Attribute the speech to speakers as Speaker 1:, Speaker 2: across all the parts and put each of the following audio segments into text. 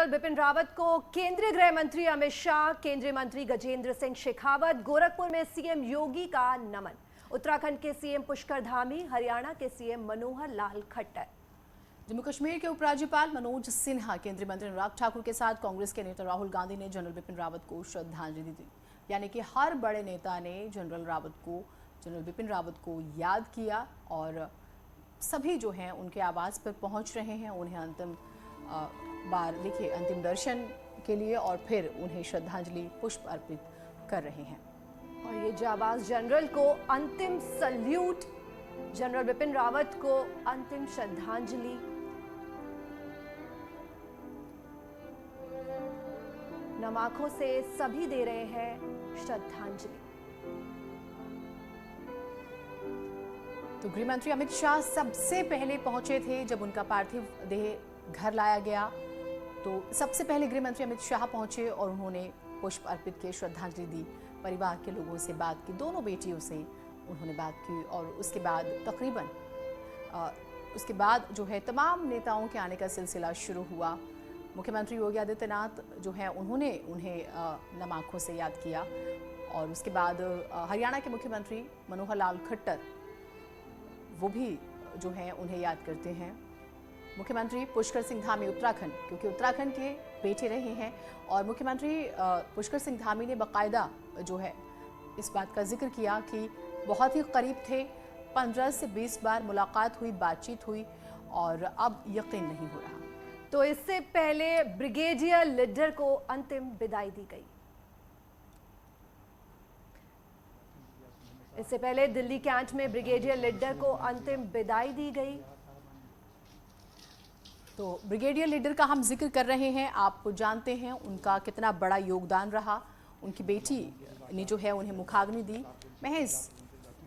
Speaker 1: General Bipin Rawat को केंद्रीय गृह मंत्री अमित शाह, केंद्रीय मंत्री गजेंद्र सिंह शेखावत, गोरखपुर में सीएम योगी का नमन, उत्तराखंड के सीएम पुष्कर धामी, हरियाणा के सीएम मनोहर लाल खट्टर।
Speaker 2: जम्मू कश्मीर के उपराज्यपाल मनोज सिन्हा, केंद्रीय मंत्री अनुराग ठाकुर के साथ कांग्रेस के नेता राहुल गांधी ने जनरल बिपिन रावत को श्रद्धांजलि दी। यानी कि हर बड़े नेता ने जनरल बिपिन रावत को याद किया और सभी जो हैं उनके आवास पर पहुंच रहे हैं, उन्हें अंतिम दर्शन के लिए और फिर उन्हें श्रद्धांजलि पुष्प अर्पित कर रहे हैं।
Speaker 1: और ये जाबाज जनरल को अंतिम सल्यूट, जनरल बिपिन रावत को अंतिम श्रद्धांजलि। नम आंखों से सभी दे रहे हैं श्रद्धांजलि।
Speaker 2: तो गृह मंत्री अमित शाह सबसे पहले पहुंचे थे जब उनका पार्थिव देह घर लाया गया, तो सबसे पहले गृह मंत्री अमित शाह पहुंचे और उन्होंने पुष्प अर्पित किए, श्रद्धांजलि दी, परिवार के लोगों से बात की, दोनों बेटियों से उन्होंने बात की और उसके बाद जो है तमाम नेताओं के आने का सिलसिला शुरू हुआ। मुख्यमंत्री योगी आदित्यनाथ जो है उन्होंने उन्हें नम आंखों से याद किया और उसके बाद हरियाणा के मुख्यमंत्री मनोहर लाल खट्टर वो भी जो है उन्हें याद करते हैं। मुख्यमंत्री पुष्कर सिंह धामी उत्तराखंड, क्योंकि उत्तराखंड के बेटे रहे हैं और मुख्यमंत्री पुष्कर सिंह धामी ने बाकायदा जो है इस बात का जिक्र किया कि बहुत ही करीब थे, 15 से 20 बार मुलाकात हुई, बातचीत हुई और अब यकीन नहीं हो रहा।
Speaker 1: तो इससे पहले ब्रिगेडियर लीडर को अंतिम विदाई दी गई। इससे पहले दिल्ली कैंट में ब्रिगेडियर लीडर को अंतिम विदाई दी गई।
Speaker 2: तो ब्रिगेडियर लीडर का हम जिक्र कर रहे हैं, आप जानते हैं उनका कितना बड़ा योगदान रहा। उनकी बेटी ने जो है उन्हें मुखाग्नि दी, महज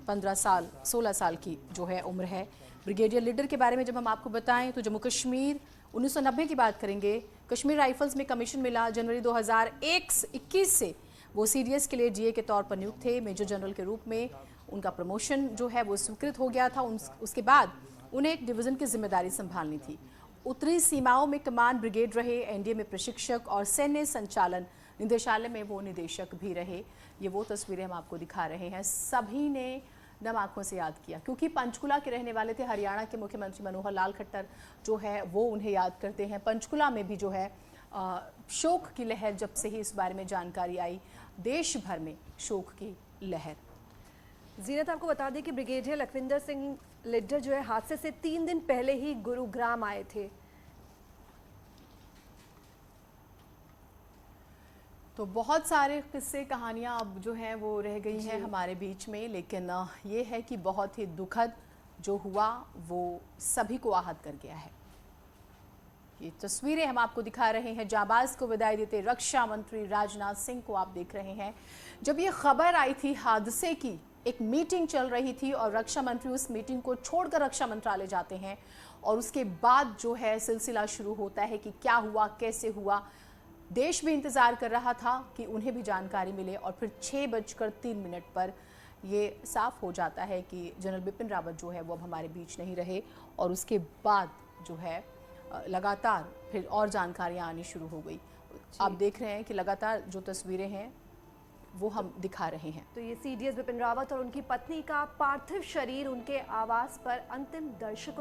Speaker 2: 16 साल की जो है उम्र है। ब्रिगेडियर लीडर के बारे में जब हम आपको बताएं तो जम्मू कश्मीर 1990 की बात करेंगे, कश्मीर राइफल्स में कमीशन मिला। जनवरी 2021 से वो सीडीएस के लिए डीए के तौर पर नियुक्त थे। मेजर जनरल के रूप में उनका प्रमोशन जो है वो स्वीकृत हो गया था। उसके बाद उन्हें एक डिवीज़न की जिम्मेदारी संभालनी थी। उत्तरी सीमाओं में कमान ब्रिगेड रहे, एनडीए में प्रशिक्षक और सैन्य संचालन निदेशालय में वो निदेशक भी रहे। ये वो तस्वीरें हम आपको दिखा रहे हैं। सभी ने नम आंखों से याद किया क्योंकि पंचकुला के रहने वाले थे। हरियाणा के मुख्यमंत्री मनोहर लाल खट्टर जो है वो उन्हें याद करते हैं। पंचकुला में भी जो है शोक की लहर, जब से ही इस बारे में जानकारी आई, देश भर में शोक की लहर।
Speaker 1: जीनत, आपको बता दें कि ब्रिगेडियर लखविंदर सिंह लीडर जो है हादसे से 3 दिन पहले ही गुरुग्राम आए थे।
Speaker 2: तो बहुत सारे किस्से कहानियां अब जो हैं वो रह गई हैं हमारे बीच में, लेकिन ये है कि बहुत ही दुखद जो हुआ वो सभी को आहत कर गया है। ये तस्वीरें हम आपको दिखा रहे हैं, जाबाज को विदाई देते रक्षा मंत्री राजनाथ सिंह को आप देख रहे हैं। जब ये खबर आई थी हादसे की, एक मीटिंग चल रही थी और रक्षा मंत्री उस मीटिंग को छोड़कर रक्षा मंत्रालय जाते हैं और उसके बाद जो है सिलसिला शुरू होता है कि क्या हुआ, कैसे हुआ। देश भी इंतजार कर रहा था कि उन्हें भी जानकारी मिले और फिर 6:03 पर ये साफ हो जाता है कि जनरल बिपिन रावत जो है वो अब हमारे बीच नहीं रहे और उसके बाद जो है लगातार फिर और जानकारियां आनी शुरू हो गई। आप देख रहे हैं कि लगातार जो तस्वीरें हैं वो हम दिखा रहे हैं।
Speaker 1: तो ये सीडीएस बिपिन रावत और उनकी पत्नी का पार्थिव शरीर उनके आवास पर अंतिम दर्शन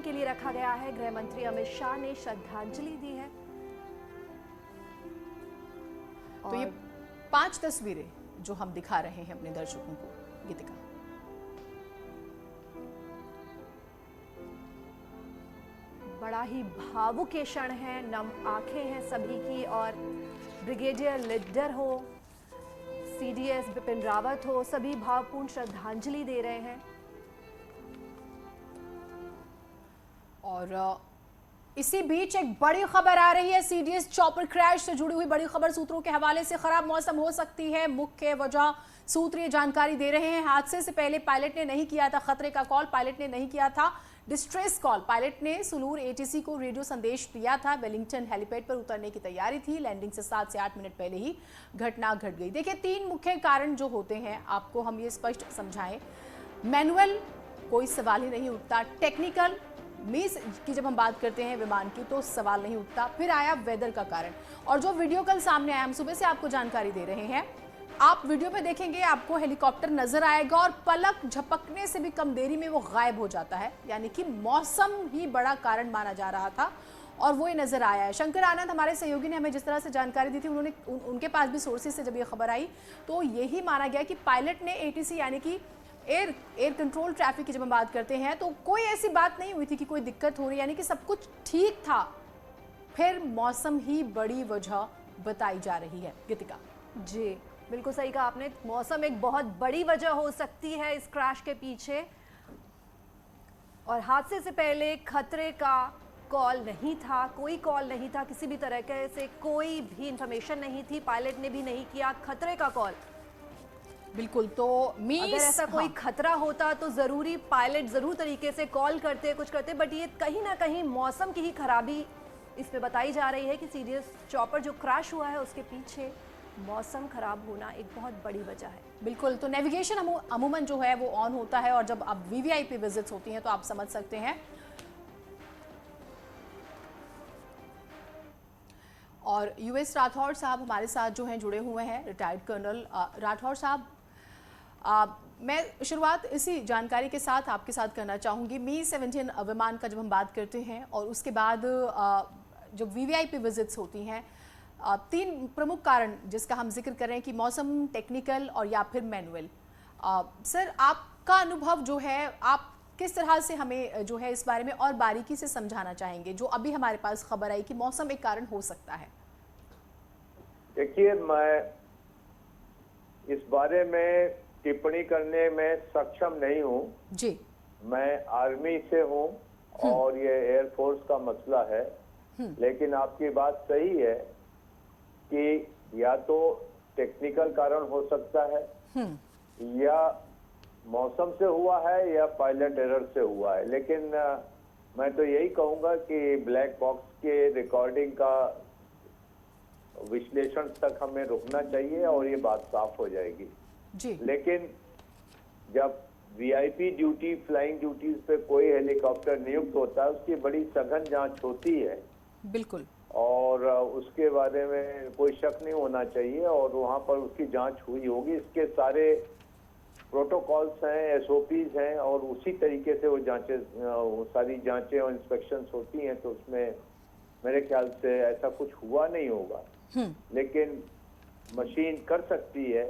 Speaker 1: के लिए रखा गया है। गृह मंत्री अमित शाह ने श्रद्धांजलि दी है।
Speaker 2: तो ये 5 तस्वीरें जो हम दिखा रहे हैं अपने दर्शकों को, गीतिका।
Speaker 1: बड़ा ही भावुक के क्षण है, नम आंखें हैं सभी की। और ब्रिगेडियर लीडर हो, सीडीएस बिपिन रावत हो, सभी भावपूर्ण श्रद्धांजलि दे रहे हैं।
Speaker 2: और इसी बीच एक बड़ी खबर आ रही है, सीडीएस चॉपर क्रैश से जुड़ी हुई बड़ी खबर सूत्रों के हवाले से। खराब मौसम हो सकती है मुख्य वजह, सूत्र ये जानकारी दे रहे हैं। हादसे से पहले पायलट ने नहीं किया था खतरे का कॉल, पायलट ने नहीं किया था डिस्ट्रेस कॉल। पायलट ने सुलूर एटीसी को रेडियो संदेश दिया था। वेलिंगटन हेलीपैड पर उतरने की तैयारी थी। लैंडिंग से 7 से 8 मिनट पहले ही घटना घट गई। देखिए 3 मुख्य कारण जो होते हैं, आपको हम ये स्पष्ट समझाएं। मैनुअल कोई सवाल ही नहीं उठता, टेक्निकल मिस की जब हम बात करते हैं विमान की तो सवाल नहीं उठता। फिर आया वेदर का कारण, और जो वीडियो कल सामने आया, हम सुबह से आपको जानकारी दे रहे हैं। आप वीडियो में देखेंगे आपको हेलीकॉप्टर नजर आएगा और पलक झपकने से भी कम देरी में वो गायब हो जाता है, यानी कि मौसम ही बड़ा कारण माना जा रहा था और वो ही नजर आया है। शंकर आनंद हमारे सहयोगी ने हमें जिस तरह से जानकारी दी थी, उनके पास भी सोर्सेज से जब ये खबर आई तो यही माना गया कि पायलट ने एटीसी यानी कि एयर कंट्रोल ट्रैफिक की जब हम बात करते हैं तो कोई ऐसी बात नहीं हुई थी कि कोई दिक्कत हो रही, यानी कि सब कुछ ठीक था। फिर मौसम ही बड़ी वजह बताई जा रही है। गीतिका
Speaker 1: जी बिल्कुल सही कहा आपने, मौसम एक बहुत बड़ी वजह हो सकती है इस क्रैश के पीछे। और हादसे से पहले खतरे का कॉल नहीं था, कोई कॉल नहीं था, किसी भी तरह के से कोई भी इंफॉर्मेशन नहीं थी, पायलट ने भी नहीं किया खतरे का कॉल।
Speaker 2: बिल्कुल, तो
Speaker 1: अगर ऐसा कोई खतरा होता तो जरूरी पायलट जरूर तरीके से कॉल करते, कुछ करते, बट ये कहीं ना कहीं मौसम की ही खराबी इसमें बताई जा रही है कि सीडीएस चॉपर जो क्रैश हुआ है उसके पीछे मौसम खराब होना एक बहुत बड़ी वजह है।
Speaker 2: बिल्कुल, तो नेविगेशन अमूमन जो है वो ऑन होता है, और जब अब वीवीआईपी विजिट्स होती हैं तो आप समझ सकते हैं। और यूएस राठौड़ साहब हमारे साथ जो हैं जुड़े हुए हैं, रिटायर्ड कर्नल राठौड़ साहब। मैं शुरुआत इसी जानकारी के साथ आपके साथ करना चाहूँगी। मी-17 विमान का जब हम बात करते हैं और उसके बाद जब वीवीआईपी विजिट्स होती हैं, तीन प्रमुख कारण जिसका हम जिक्र कर रहे हैं कि मौसम, टेक्निकल और या फिर मैनुअल। सर, आपका अनुभव जो है, आप किस तरह से हमें जो है इस बारे में और बारीकी से समझाना चाहेंगे, जो अभी हमारे पास खबर आई कि मौसम एक कारण हो सकता है?
Speaker 3: देखिए, मैं इस बारे में टिप्पणी करने में सक्षम नहीं हूँ
Speaker 2: जी।
Speaker 3: मैं आर्मी से हूँ और ये एयरफोर्स का मसला है। लेकिन आपकी बात सही है कि या तो टेक्निकल कारण हो सकता है या मौसम से हुआ है या पायलट एरर से हुआ है। लेकिन मैं तो यही कहूंगा कि ब्लैक बॉक्स के रिकॉर्डिंग का विश्लेषण तक हमें रुकना चाहिए और ये बात साफ हो जाएगी
Speaker 2: जी।
Speaker 3: लेकिन जब वीआईपी ड्यूटी, फ्लाइंग ड्यूटीज पे कोई हेलीकॉप्टर नियुक्त होता है, उसकी बड़ी सघन जांच होती है।
Speaker 2: बिल्कुल।
Speaker 3: और उसके बारे में कोई शक नहीं होना चाहिए और वहाँ पर उसकी जांच हुई होगी। इसके सारे प्रोटोकॉल्स हैं, एसओपीज हैं और उसी तरीके से वो सारी जांचें और इंस्पेक्शंस होती हैं। तो उसमें मेरे ख्याल से ऐसा कुछ हुआ नहीं होगा। लेकिन मशीन कर सकती है।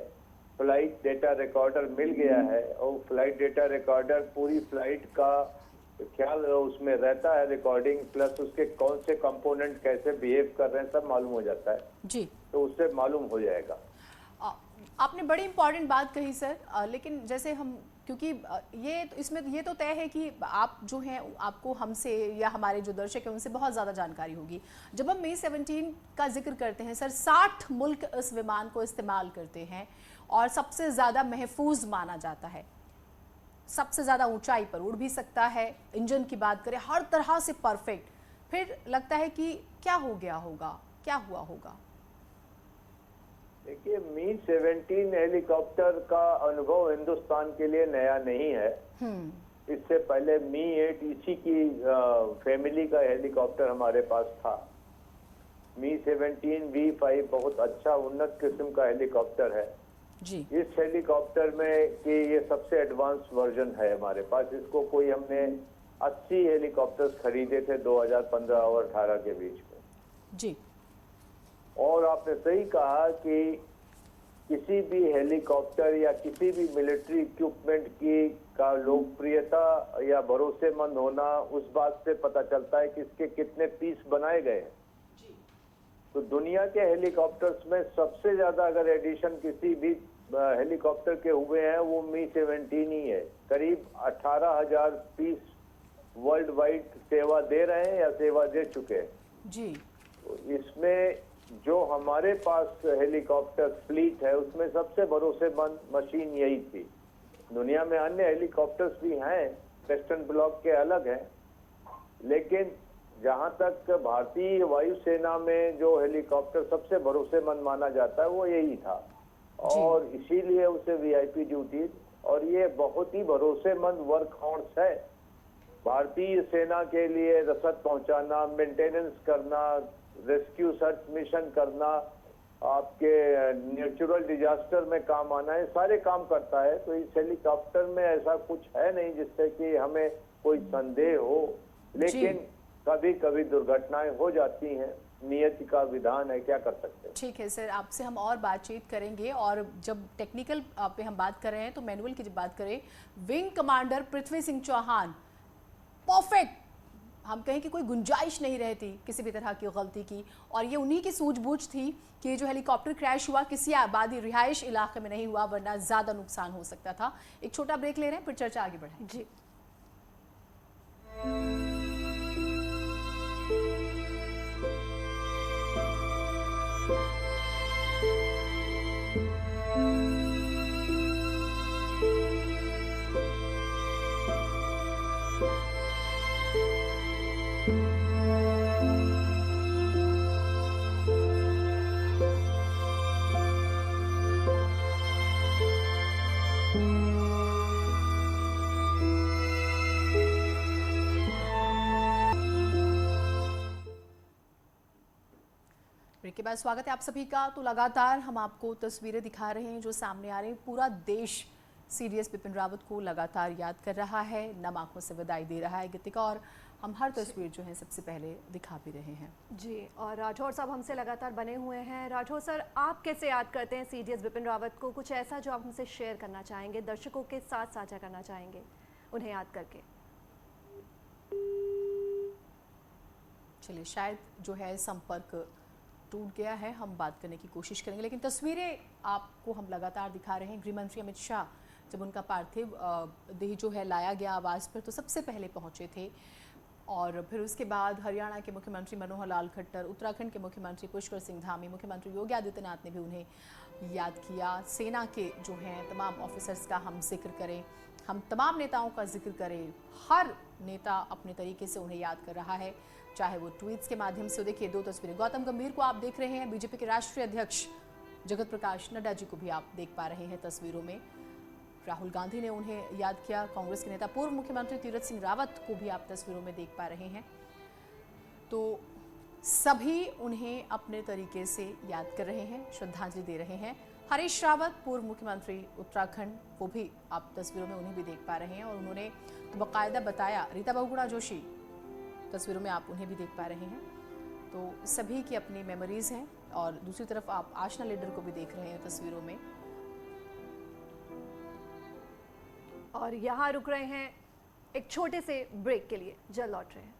Speaker 3: फ्लाइट डेटा रिकॉर्डर मिल गया है और फ्लाइट डेटा रिकॉर्डर पूरी फ्लाइट का ख्याल उसमें रहता है, रिकॉर्डिंग प्लस उसके कौन से कंपोनेंट कैसे बिहेव कर रहे हैं सब मालूम हो जाता है
Speaker 2: जी।
Speaker 3: तो उससे मालूम हो जाएगा।
Speaker 2: आपने बड़ी इंपॉर्टेंट बात कही सर, लेकिन जैसे हम, क्योंकि ये तो तय है कि आप जो हैं आपको हमसे या हमारे जो दर्शक हैं उनसे बहुत ज़्यादा जानकारी होगी। जब हम मी-17 का जिक्र करते हैं सर, 60 मुल्क इस विमान को इस्तेमाल करते हैं और सबसे ज़्यादा महफूज माना जाता है, सबसे ज़्यादा ऊंचाई पर उड़ भी सकता है। इंजन की बात करें, हर तरह से परफेक्ट। फिर लगता है कि क्या हो गया होगा, क्या हुआ होगा?
Speaker 3: देखिए, मी-17 हेलीकॉप्टर का अनुभव हिंदुस्तान के लिए नया नहीं है। इससे पहले मी-8 इसी की फैमिली का हेलीकॉप्टर हमारे पास था। मी-17 V5 बहुत अच्छा उन्नत किस्म का हेलीकॉप्टर है
Speaker 2: जी।
Speaker 3: इस हेलीकॉप्टर में कि ये सबसे एडवांस वर्जन है हमारे पास। इसको कोई हमने 80 हेलीकॉप्टर्स खरीदे थे 2015 और 18 के बीच में
Speaker 2: जी।
Speaker 3: और आपने सही कहा कि किसी भी हेलीकॉप्टर या किसी भी मिलिट्री इक्विपमेंट की का लोकप्रियता या भरोसेमंद होना उस बात से पता चलता है कि इसके कितने पीस बनाए गए हैं। तो दुनिया के हेलीकॉप्टर्स में सबसे ज्यादा अगर एडिशन किसी भी हेलीकॉप्टर के हुए हैं वो मी-17 ही है। करीब 18,000 पीस वर्ल्ड वाइड सेवा दे रहे हैं या सेवा दे चुके हैं
Speaker 2: जी।
Speaker 3: तो इसमें जो हमारे पास हेलीकॉप्टर फ्लीट है उसमें सबसे भरोसेमंद मशीन यही थी। दुनिया में अन्य हेलीकॉप्टर्स भी हैं, वेस्टर्न ब्लॉक के अलग हैं, लेकिन जहां तक भारतीय वायुसेना में जो हेलीकॉप्टर सबसे भरोसेमंद माना जाता है वो यही था और इसीलिए उसे वीआईपी ड्यूटी, और ये बहुत ही भरोसेमंद वर्क हॉर्स है। भारतीय सेना के लिए रसद पहुंचाना, मेंटेनेंस करना, रेस्क्यू सर्च मिशन करना, आपके नेचुरल डिजास्टर में काम आना है, सारे काम करता है। तो इस हेलीकॉप्टर में ऐसा कुछ है नहीं जिससे कि हमें कोई संदेह हो, लेकिन कभी कभी दुर्घटनाएं हो जाती हैं, नियति का विधान है, क्या कर सकते हैं।
Speaker 2: ठीक है सर, आपसे हम और बातचीत करेंगे। और जब टेक्निकल पे हम बात कर रहे हैं तो मैनुअल की जब बात करें, wing commander Prithvi Singh Chauhan perfect, हम कहें कि कोई गुंजाइश नहीं रहती किसी भी तरह की गलती की। और ये उन्हीं की सूझबूझ थी कि जो हेलीकॉप्टर क्रैश हुआ किसी आबादी रिहाइश इलाके में नहीं हुआ, वरना ज़्यादा नुकसान हो सकता था। एक छोटा ब्रेक ले रहे हैं, फिर चर्चा आगे बढ़े।
Speaker 1: जी।
Speaker 2: ब्रेक के बाद स्वागत है आप सभी का। तो लगातार हम आपको तस्वीरें दिखा रहे हैं जो सामने आ रही हैं। पूरा देश सीडीएस बिपिन रावत को लगातार याद कर रहा है, नम आंखों से विदाई दे रहा है गीतिका, और हम हर तस्वीर जो है सबसे पहले दिखा भी रहे हैं।
Speaker 1: जी, और राठौर साहब हमसे लगातार बने हुए हैं। राठौर सर, आप कैसे याद करते हैं सीडीएस बिपिन रावत को? कुछ ऐसा जो आप हमसे शेयर करना चाहेंगे, दर्शकों के साथ साझा करना चाहेंगे उन्हें याद करके?
Speaker 2: चलिए, शायद जो है संपर्क टूट गया है, हम बात करने की कोशिश करेंगे, लेकिन तस्वीरें आपको हम लगातार दिखा रहे हैं। गृह मंत्री अमित शाह जब उनका पार्थिव देह जो है लाया गया आवास पर, तो सबसे पहले पहुंचे थे। और फिर उसके बाद हरियाणा के मुख्यमंत्री मनोहर लाल खट्टर, उत्तराखंड के मुख्यमंत्री पुष्कर सिंह धामी, मुख्यमंत्री योगी आदित्यनाथ ने भी उन्हें याद किया। सेना के जो हैं तमाम ऑफिसर्स का हम जिक्र करें, हम तमाम नेताओं का जिक्र करें, हर नेता अपने तरीके से उन्हें याद कर रहा है, चाहे वो ट्वीट्स के माध्यम से। देखिए, दो तस्वीरें, गौतम गंभीर को आप देख रहे हैं, बीजेपी के राष्ट्रीय अध्यक्ष जगत प्रकाश नड्डा जी को भी आप देख पा रहे हैं तस्वीरों में। राहुल गांधी ने उन्हें याद किया, कांग्रेस के नेता पूर्व मुख्यमंत्री तीरथ सिंह रावत को भी आप तस्वीरों में देख पा रहे हैं। तो सभी उन्हें अपने तरीके से याद कर रहे हैं, श्रद्धांजलि दे रहे हैं। हरीश रावत पूर्व मुख्यमंत्री उत्तराखंड, वो भी आप तस्वीरों में उन्हें भी देख पा रहे हैं। और उन्होंने तो बाकायदा बताया, रीता बहुगुणा जोशी तस्वीरों में आप उन्हें भी देख पा रहे हैं। तो सभी की अपनी मेमोरीज हैं। और दूसरी तरफ आप आशना लीडर को भी देख रहे हैं तस्वीरों में।
Speaker 1: और यहाँ रुक रहे हैं एक छोटे से ब्रेक के लिए, जल्द लौट रहे हैं।